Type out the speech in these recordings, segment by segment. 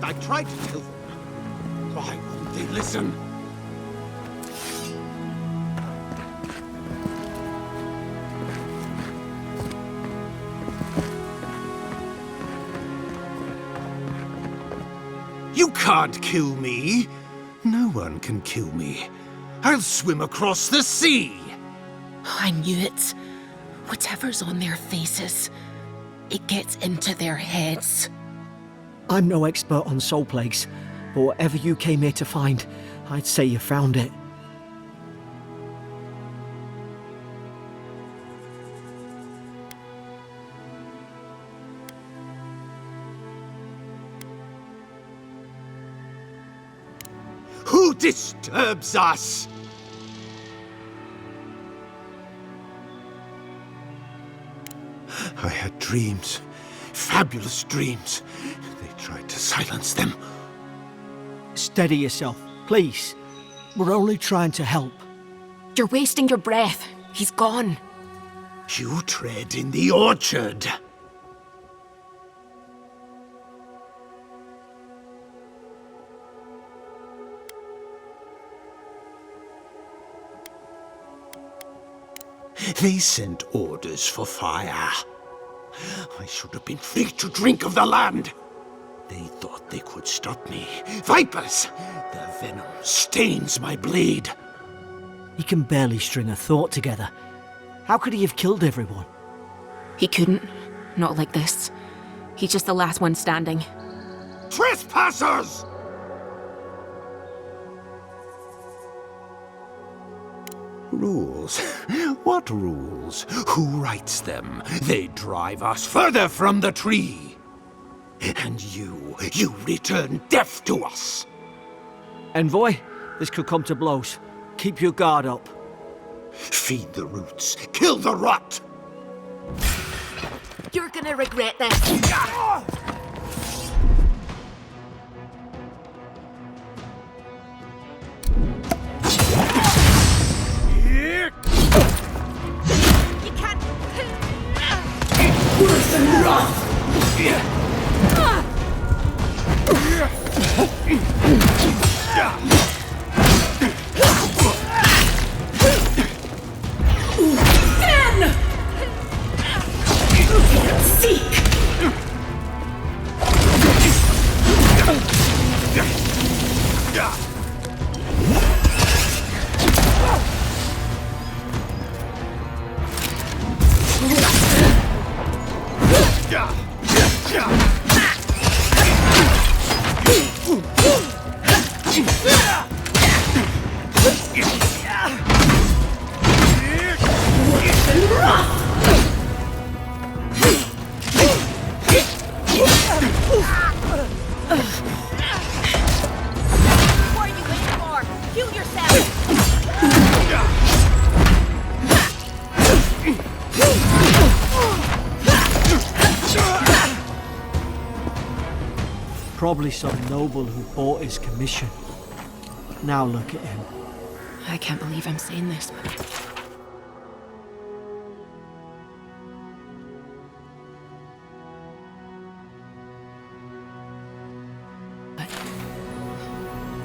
I tried to tell them. Why wouldn't they listen? You can't kill me. No one can kill me. I'll swim across the sea. I knew it. Whatever's on their faces, it gets into their heads. I'm no expert on soul plagues, but whatever you came here to find, I'd say you found it. Who disturbs us? I had dreams, fabulous dreams. They tried to silence them. Steady yourself, please. We're only trying to help. You're wasting your breath. He's gone. You tread in the orchard. They sent orders for fire. I should have been free to drink of the land. They thought they could stop me. Vipers! Their venom stains my blade. He can barely string a thought together. How could he have killed everyone? He couldn't. Not like this. He's just the last one standing. Trespassers! Rules? What rules? Who writes them? They drive us further from the tree. And you return death to us. Envoy, this could come to blows. Keep your guard up. Feed the roots, kill the rot! You're gonna regret this. You can't. Worse than rot! Probably some noble who bought his commission. Now look at him. I can't believe I'm saying this, but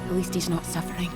at least he's not suffering.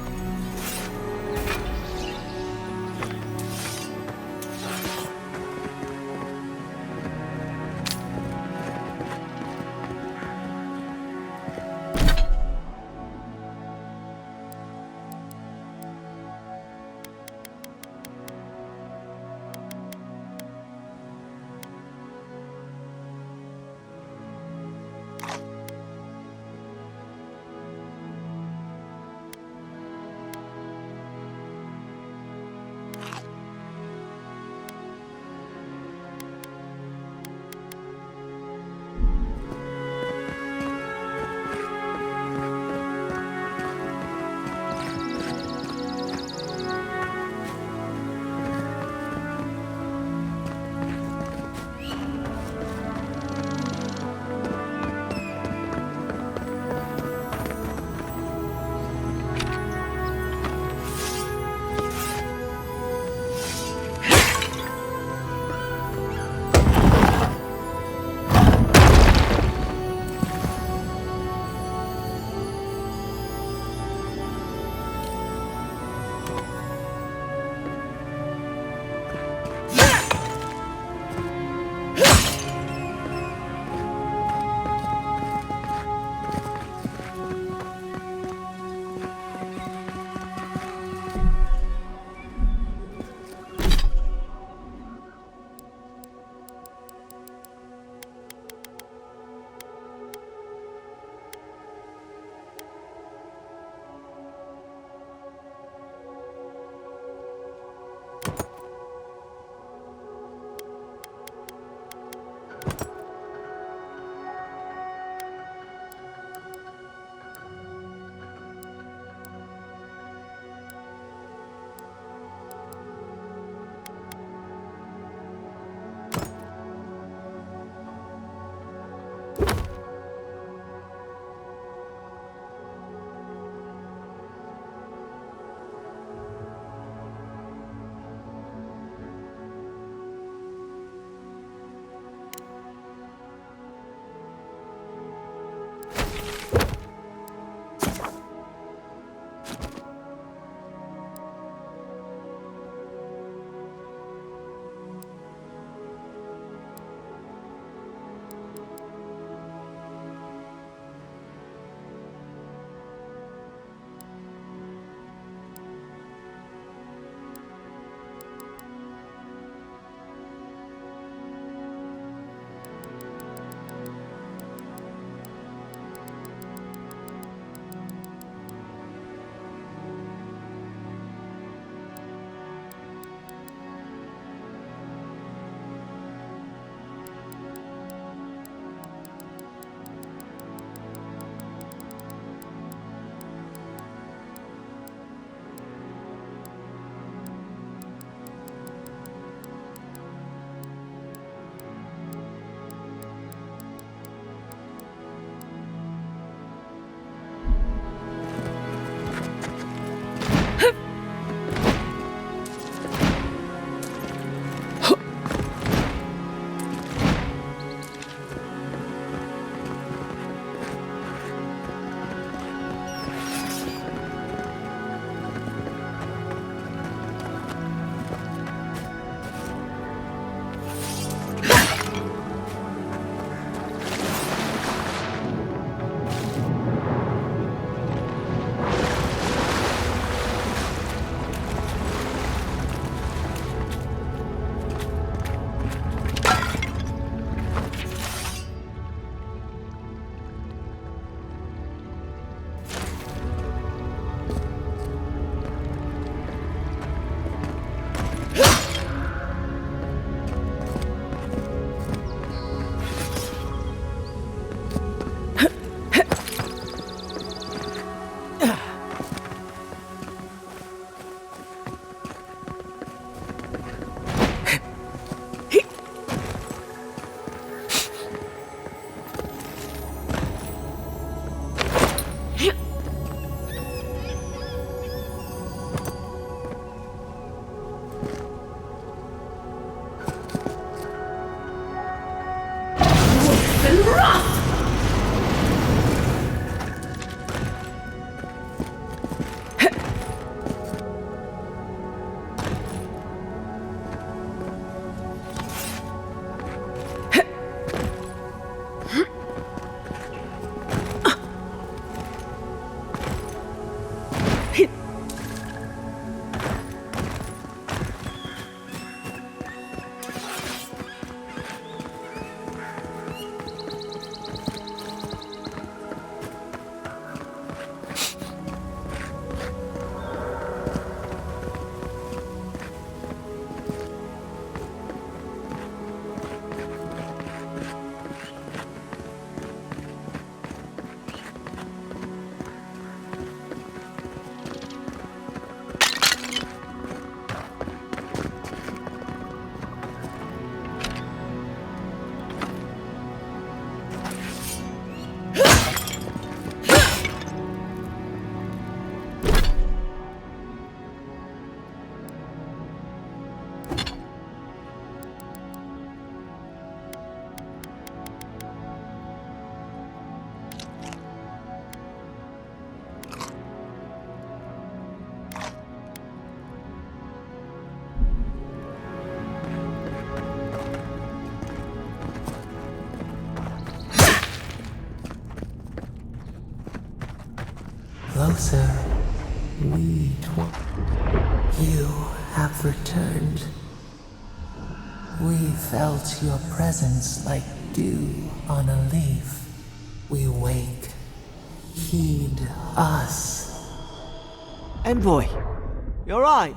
Closer, you have returned. We felt your presence like dew on a leaf. We wake. Heed us. Envoy, you alright?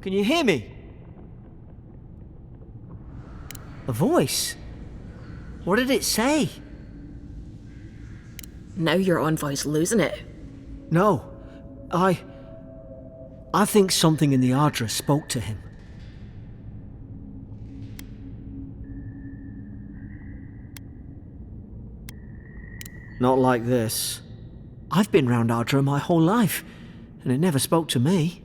Can you hear me? A voice? What did it say? Now your envoy's losing it. No, I think something in the Ardra spoke to him. Not like this. I've been round Ardra my whole life, and it never spoke to me.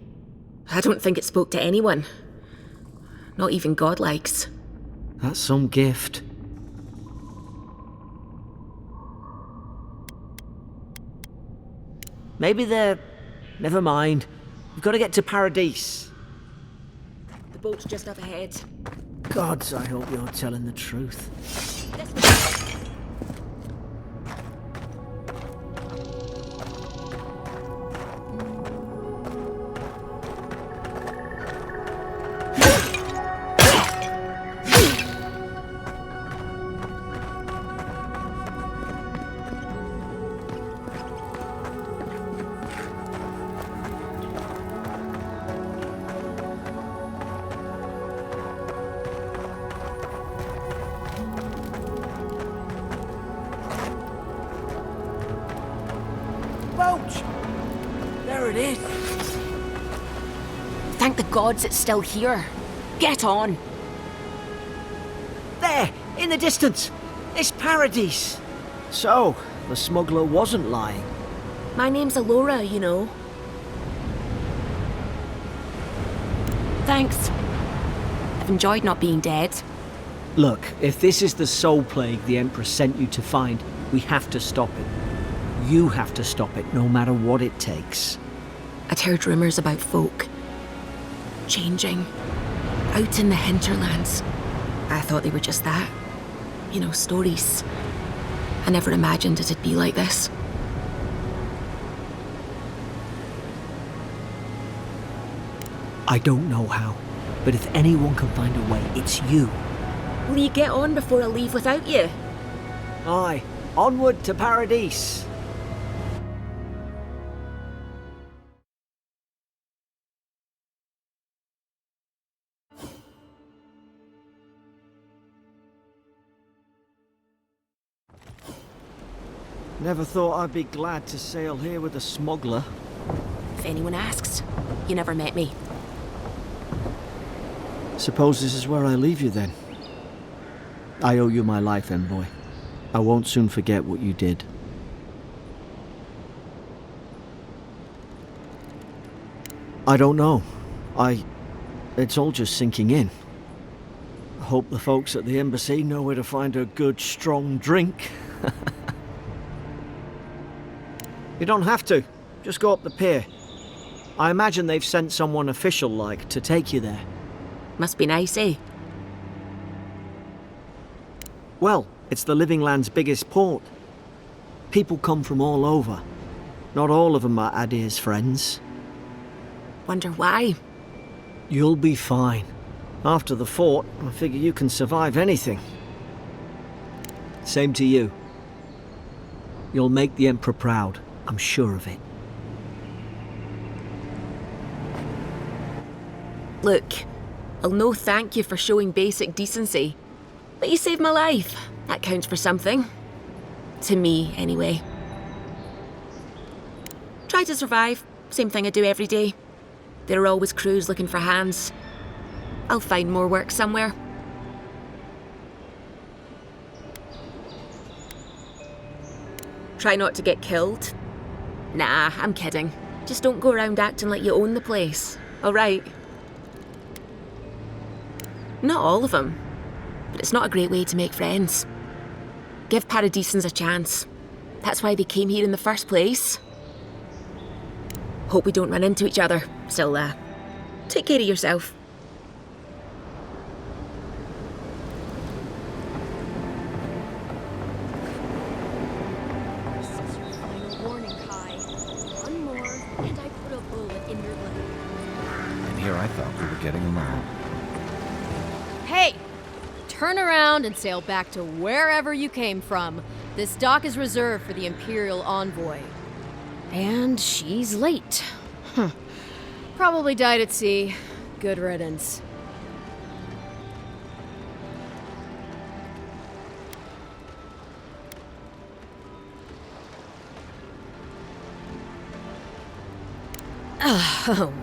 I don't think it spoke to anyone. Not even godlikes. That's some gift. Maybe they're... Never mind. We've got to get to Paradise. The boat's just up ahead. Gods, I hope you're telling the truth. There it is. Thank the gods it's still here. Get on. There, in the distance. It's Paradise. So, the smuggler wasn't lying. My name's Alora, you know. Thanks. I've enjoyed not being dead. Look, if this is the soul plague the Empress sent you to find, we have to stop it. You have to stop it, no matter what it takes. I'd heard rumours about folk changing out in the hinterlands. I thought they were just that. You know, stories. I never imagined it'd be like this. I don't know how, but if anyone can find a way, it's you. Will you get on before I leave without you? Aye, onward to Paradise. Never thought I'd be glad to sail here with a smuggler. If anyone asks, you never met me. Suppose this is where I leave you then. I owe you my life, envoy. I won't soon forget what you did. I don't know. It's all just sinking in. I hope the folks at the embassy know where to find a good, strong drink. You don't have to. Just go up the pier. I imagine they've sent someone official-like to take you there. Must be nice, eh? Well, it's the Living Land's biggest port. People come from all over. Not all of them are Adir's friends. Wonder why? You'll be fine. After the fort, I figure you can survive anything. Same to you. You'll make the Emperor proud, I'm sure of it. Look, I'll no thank you for showing basic decency. But you saved my life. That counts for something. To me, anyway. Try to survive. Same thing I do every day. There are always crews looking for hands. I'll find more work somewhere. Try not to get killed. Nah, I'm kidding. Just don't go around acting like you own the place, alright? Not all of them, but it's not a great way to make friends. Give Paradisans a chance. That's why they came here in the first place. Hope we don't run into each other. Still, take care of yourself. Warning, Kai. One more, and I put a bullet in your leg. And here I thought we were getting along. Hey! Turn around and sail back to wherever you came from. This dock is reserved for the Imperial Envoy. And she's late. Probably died at sea. Good riddance.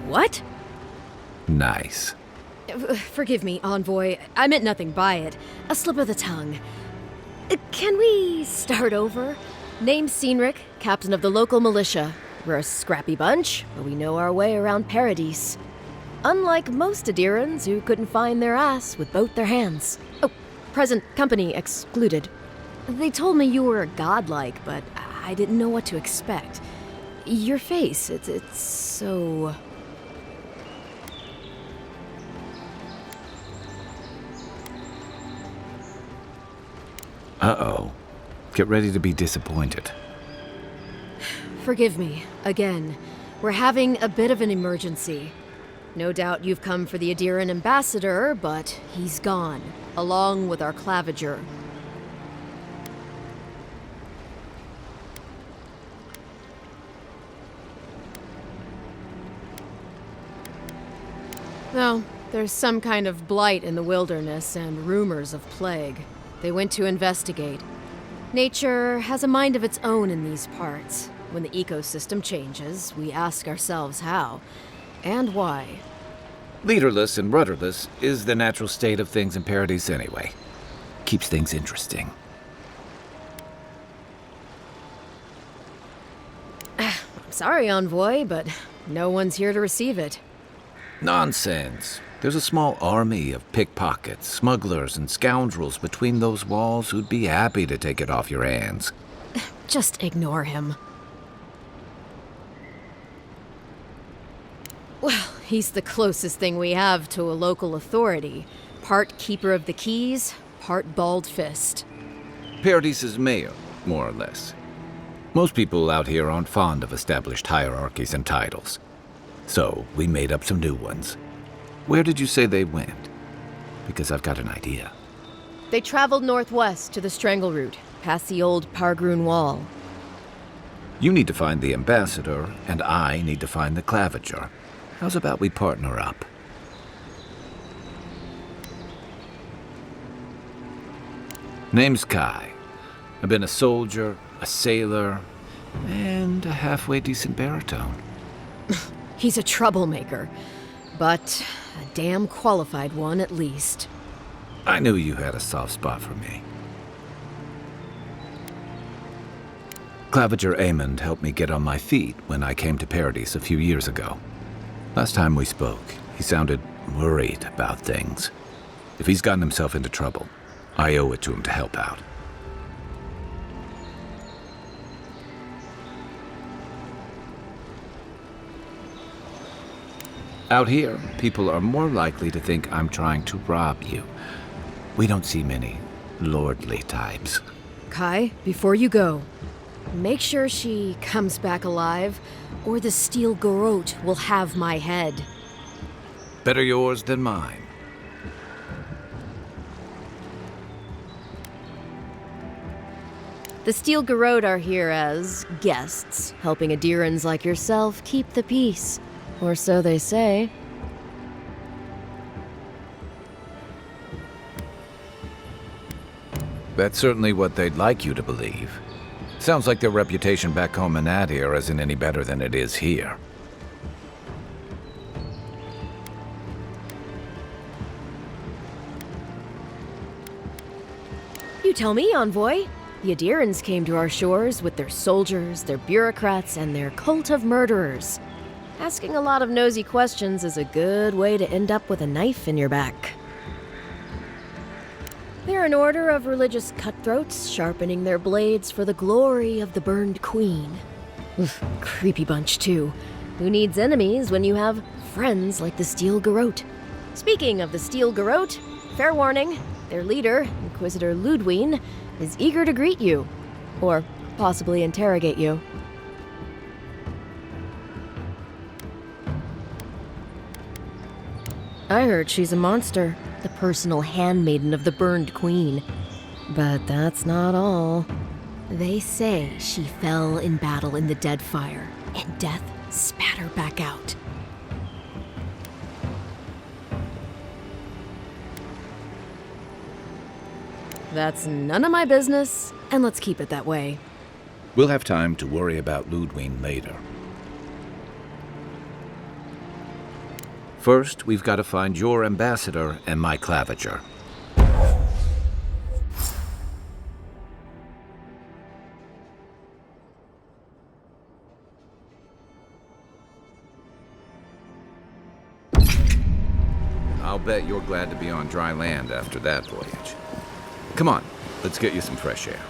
What? Nice. Forgive me, Envoy. I meant nothing by it. A slip of the tongue. Can we start over? Name's Cynric, captain of the local militia. We're a scrappy bunch, but we know our way around Paradise. Unlike most Adirans who couldn't find their ass with both their hands. Oh, present company excluded. They told me you were godlike, but I didn't know what to expect. Your face, it's so... Uh-oh. Get ready to be disappointed. Forgive me, again. We're having a bit of an emergency. No doubt you've come for the Adiran ambassador, but he's gone, along with our claviger. Well, there's some kind of blight in the wilderness and rumors of plague. They went to investigate. Nature has a mind of its own in these parts. When the ecosystem changes, we ask ourselves how and why. Leaderless and rudderless is the natural state of things in Paradise anyway. Keeps things interesting. I'm sorry, Envoy, but no one's here to receive it. Nonsense. There's a small army of pickpockets, smugglers, and scoundrels between those walls who'd be happy to take it off your hands. Just ignore him. Well, he's the closest thing we have to a local authority. Part keeper of the keys, part bald fist. Paradise's mayor, more or less. Most people out here aren't fond of established hierarchies and titles. So we made up some new ones. Where did you say they went? Because I've got an idea. They traveled northwest to the Strangle Route, past the old Pargroon Wall. You need to find the ambassador, and I need to find the claviger. How's about we partner up? Name's Kai. I've been a soldier, a sailor, and a halfway decent baritone. He's a troublemaker, but a damn qualified one at least. I knew you had a soft spot for me. Claviger Amond helped me get on my feet when I came to Paradise a few years ago. Last time we spoke, he sounded worried about things. If he's gotten himself into trouble, I owe it to him to help out. Out here, people are more likely to think I'm trying to rob you. We don't see many lordly types. Kai, before you go, make sure she comes back alive, or the steel garrote will have my head. Better yours than mine. The steel garrote are here as guests, helping Adirans like yourself keep the peace. Or so they say. That's certainly what they'd like you to believe. Sounds like their reputation back home in Adir isn't any better than it is here. You tell me, Envoy. The Adirans came to our shores with their soldiers, their bureaucrats, and their cult of murderers. Asking a lot of nosy questions is a good way to end up with a knife in your back. They're an order of religious cutthroats, sharpening their blades for the glory of the burned queen. Oof, creepy bunch, too. Who needs enemies when you have friends like the Steel Garrote? Speaking of the Steel Garrote, fair warning, their leader, Inquisitor Ludwine, is eager to greet you. Or possibly interrogate you. I heard she's a monster, the personal handmaiden of the burned queen. But that's not all. They say she fell in battle in the Deadfire, and death spat her back out. That's none of my business, and let's keep it that way. We'll have time to worry about Ludwine later. First, we've got to find your ambassador and my Claviger. I'll bet you're glad to be on dry land after that voyage. Come on, let's get you some fresh air.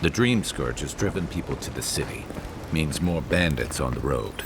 The Dream Scourge has driven people to the city. Means more bandits on the road.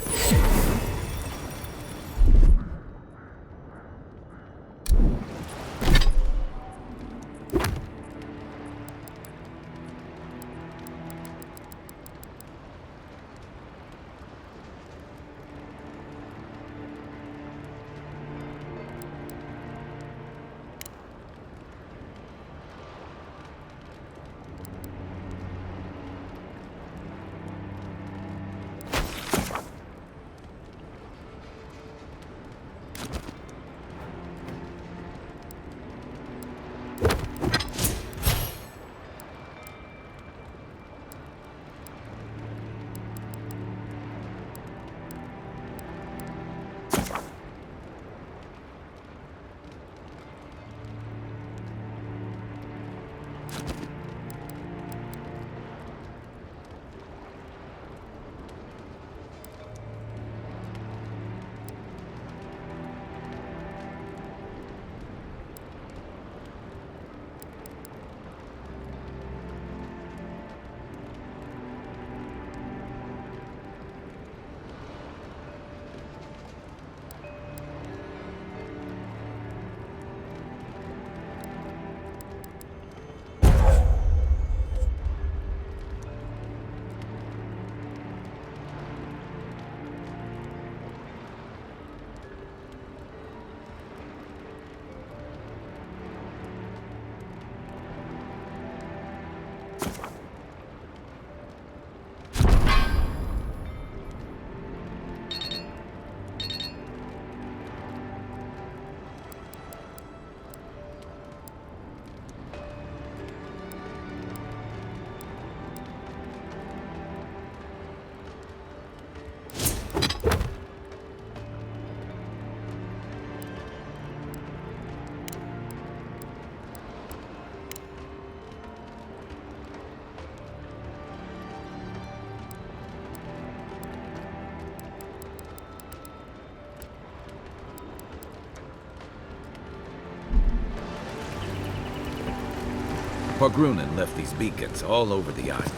Pargrunen left these beacons all over the island.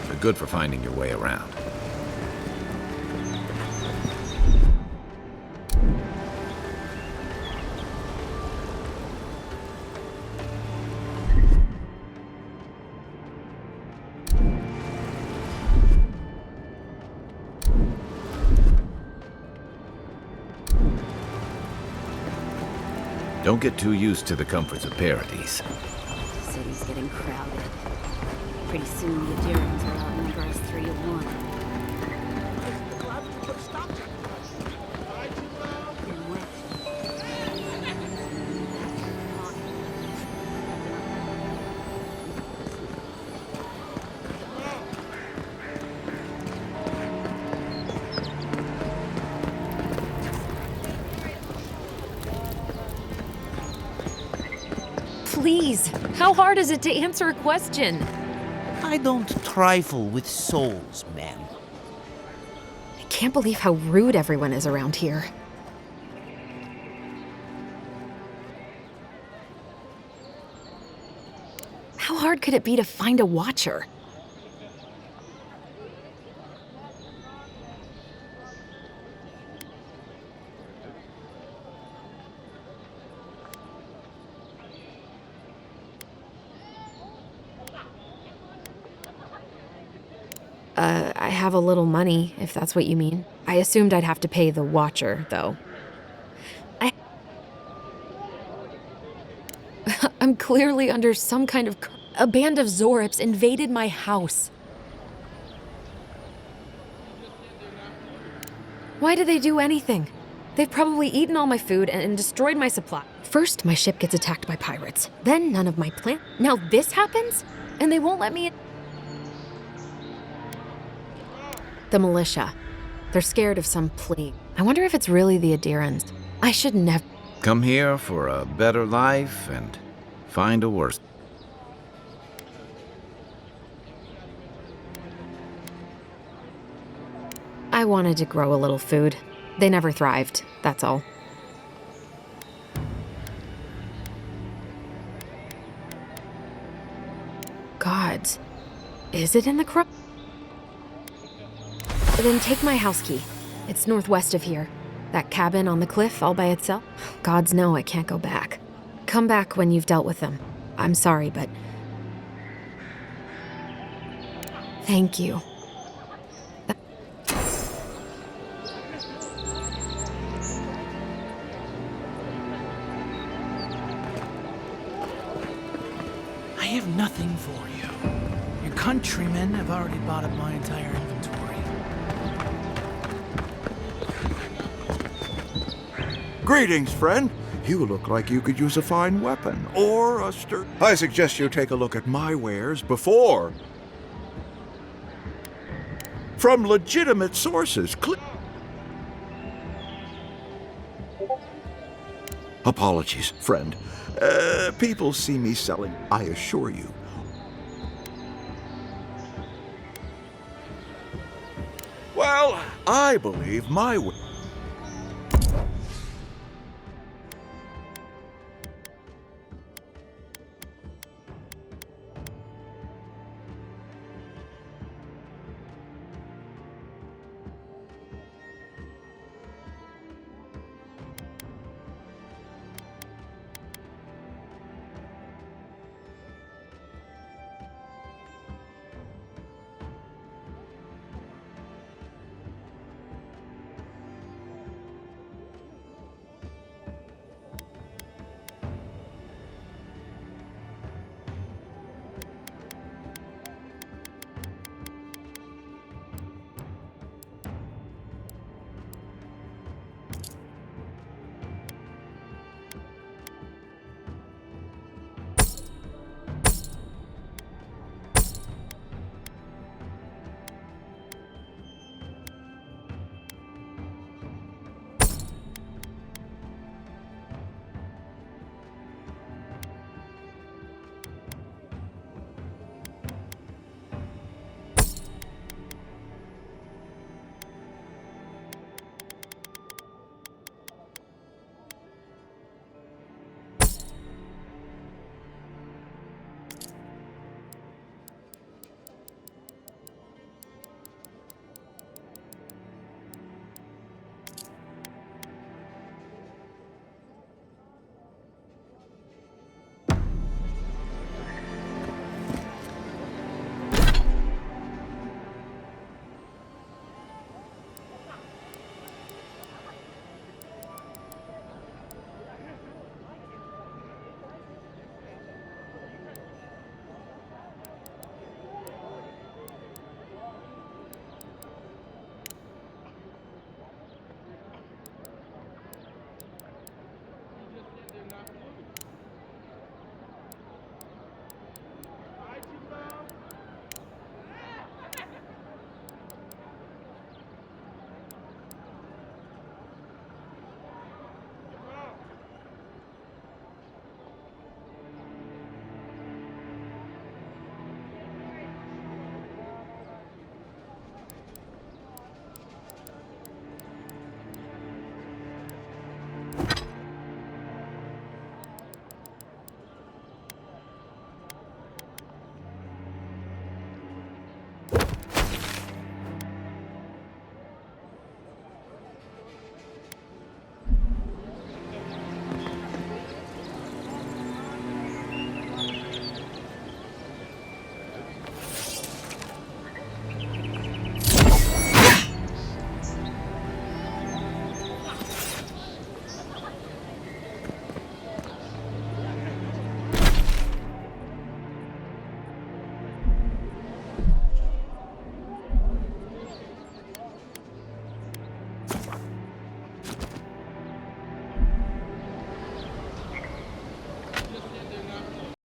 They're good for finding your way around. Don't get too used to the comforts of Paradise. City's getting crowded. Pretty soon the Durans will outnumber us 3-1. Been wet. Please, how hard is it to answer a question? I don't trifle with souls, man. I can't believe how rude everyone is around here. How hard could it be to find a watcher? I have a little money, if that's what you mean. I assumed I'd have to pay the watcher, though. I'm clearly under some kind of... A band of Zorips invaded my house. Why did they do anything? They've probably eaten all my food and destroyed my supply. First, my ship gets attacked by pirates. Then none of my plant... Now this happens? And they won't let me in... The militia. They're scared of some plague. I wonder if it's really the Adirans. I should never... Come here for a better life and find a worse. I wanted to grow a little food. They never thrived, that's all. Gods. Is it in the crop? Then take my house key. It's northwest of here. That cabin on the cliff all by itself. Gods know I can't go back. Come back when you've dealt with them. I'm sorry, but... Thank you. I have nothing for you. Your countrymen have already bought up my entire inventory. Greetings, friend. You look like you could use a fine weapon, or a I suggest you take a look at my wares before. From legitimate sources. Apologies, friend. People see me selling, I assure you. Well, I believe my